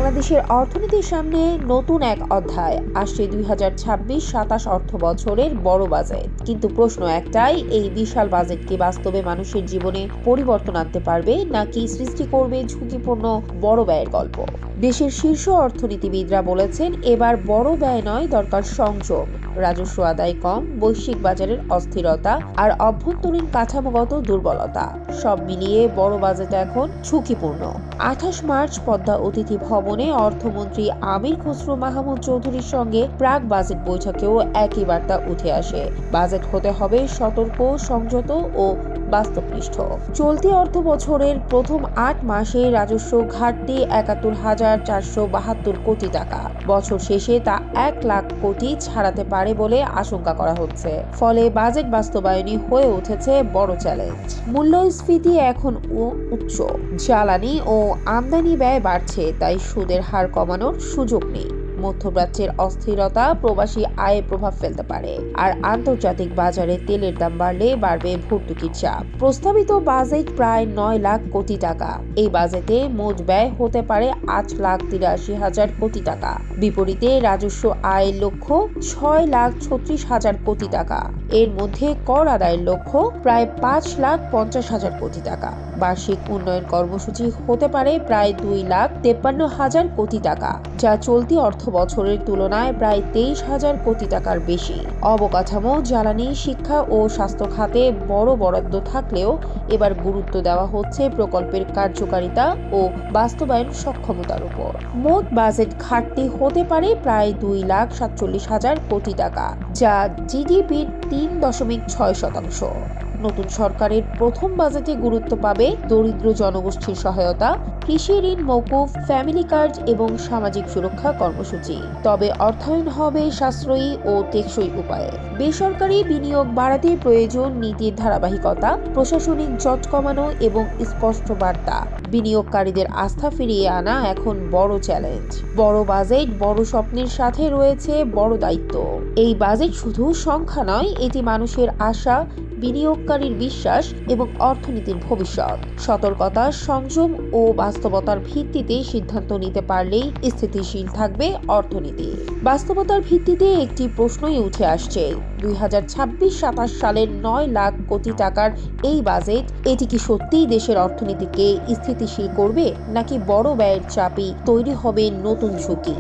বাংলাদেশের অর্থনীতির সামনে নতুন এক অধ্যায় আসছে 2026-27 অর্থ বছরের বড় বাজেট। কিন্তু প্রশ্ন একটাই, এই বিশাল বাজেট কি বাস্তবে মানুষের জীবনে পরিবর্তন আনতে পারবে, নাকি সৃষ্টি করবে ঝুঁকিপূর্ণ বড় ব্যয়ের গল্প? দেশের শীর্ষ অর্থনীতিবিদরা বলেছেন, এবার বড় ব্যয় নয়, দরকার সংযম। রাজস্ব আদায় কম, বৈশ্বিক বাজারের অস্থিরতা আর অভ্যন্তরীণ কাঠামোগত দুর্বলতা সব মিলিয়ে বড় বাজেট এখন ঝুঁকিপূর্ণ। 28 মার্চ পদ্মা অতিথি ভবনে অর্থমন্ত্রী আমির খসরু মাহমুদ চৌধুরীর সঙ্গে প্রাক বাজেট বৈঠকেও একই বার্তা উঠে আসে। বাজেট হতে হবে সতর্ক, সংযত ও বাস্তবনিষ্ঠ। চলতি অর্থ বছরের প্রথম 8 মাসে রাজস্ব ঘাটতি 71,472 কোটি টাকা। বছর শেষে তা 1 লাখ কোটি ছাড়াতে পারে বলে আশঙ্কা করা হচ্ছে। ফলে বাজেট বাস্তবায়নই হয়ে উঠেছে বড় চ্যালেঞ্জ। মূল্যস্ফীতি এখন উচ্চ, জ্বালানি ও আমদানি ব্যয় বাড়ছে, তাই সুদের হার কমানোর সুযোগ নেই। মধ্যপ্রাচ্যের অস্থিরতা প্রবাসী আয়ে প্রভাব ফেলতে পারে, আর আন্তর্জাতিক বাজারে তেলের দাম বাড়লে বাড়বে ভর্তুকির চাপ। প্রস্তাবিত বাজেট প্রায় 9 লাখ কোটি টাকা। এই বাজেটে মোট ব্যয় হতে পারে 8,83,000 কোটি টাকা। বিপরীতে রাজস্ব আয়ের লক্ষ্য 6,36,000 কোটি টাকা। এর মধ্যে কর আদায়ের লক্ষ্য প্রায় 5,50,000 কোটি টাকা। বার্ষিক উন্নয়ন কর্মসূচি হতে পারে প্রায় 2,53,000 কোটি টাকা, যা চলতি অর্থ বছরের তুলনায় প্রায় 23,000 কোটি টাকার বেশি। অবকাঠামো, জ্বালানি, শিক্ষা ও স্বাস্থ্য খাতে বড় বরাদ্দ থাকলেও এবার গুরুত্ব দেওয়া হচ্ছে প্রকল্পের কার্যকারিতা ও বাস্তবায়ন সক্ষমতার উপর। মোট বাজেট ঘাটতি হতে পারে প্রায় 2,47,000 কোটি টাকা, যা জিডিপির 3.6%। নতুন সরকারের প্রথম বাজেটে গুরুত্ব পাবে দরিদ্র জনগোষ্ঠীর সহায়তা, কৃষি ঋণ মওকুফ, ফ্যামিলি কার্ড এবং সামাজিক সুরক্ষা কর্মসূচি। তবে অর্থায়ন হবে সাশ্রয়ী ও টেকসই উপায়ে। বেসরকারি বিনিয়োগ বাড়াতে প্রয়োজন নীতির ধারাবাহিকতা, প্রশাসনিক জট কমানো এবং স্পষ্ট বার্তা। বিনিয়োগকারীদের আস্থা ফিরিয়ে আনা এখন বড় চ্যালেঞ্জ। বড় বাজেট বড় স্বপ্নের সাথে রয়েছে বড় দায়িত্ব। এই বাজেট শুধু সংখ্যা নয়, এটি মানুষের আশা, বিনিয়োগকারীর বিশ্বাস এবং অর্থনীতির ভবিষ্যৎ। সতর্কতা, সংযম ও বাস্তবতার ভিত্তিতে সিদ্ধান্ত নিতে পারলেই স্থিতিশীল থাকবে অর্থনীতি। বাস্তবতার ভিত্তিতে একটি প্রশ্নই উঠে আসছে, 2026-27 সালের 9 লাখ কোটি টাকার এই বাজেট, এটি কি সত্যিই দেশের অর্থনীতিকে স্থিতিশীল করবে, নাকি বড় ব্যয়ের চাপই তৈরি হবে নতুন ঝুঁকি?